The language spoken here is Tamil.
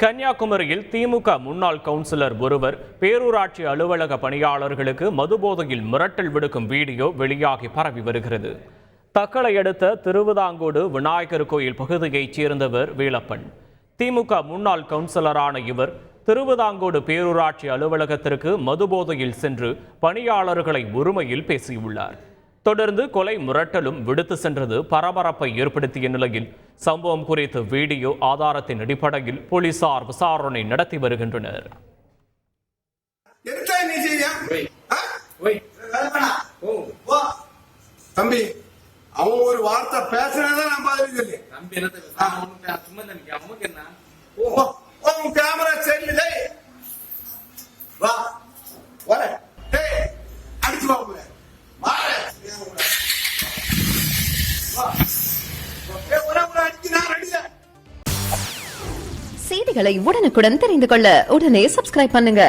கன்னியாகுமரியில் திமுக முன்னாள் கவுன்சிலர் ஒருவர் பேரூராட்சி அலுவலக பணியாளர்களுக்கு மதுபோதையில் மிரட்டல் விடுக்கும் வீடியோ வெளியாகி பரவி வருகிறது. தக்கலை அடுத்த திருவிதாங்கோடு விநாயகர் கோயில் பகுதியைச் சேர்ந்தவர் வேலப்பன். திமுக முன்னாள் கவுன்சிலரான இவர் திருவிதாங்கோடு பேரூராட்சி அலுவலகத்திற்கு மதுபோதையில் சென்று பணியாளர்களை ஒருமையில் பேசியுள்ளார். தொடர்ந்து கொலை மிரட்டலும் விடுத்து சென்றது பரபரப்பை ஏற்படுத்திய நிலையில் சம்பவம் குறித்த வீடியோ ஆதாரத்தின் அடிப்படையில் போலீசார் விசாரணை நடத்தி வருகின்றனர். தம்பி அவன் ஒரு வார்த்தை பேசுறதான் நான் பதில் கேமரா சரி வா வர அடிச்சு வாங்க செய்திகளை உடனுக்குடன் தெரிந்து கொள்ள உடனே சப்ஸ்கிரைப் பண்ணுங்க.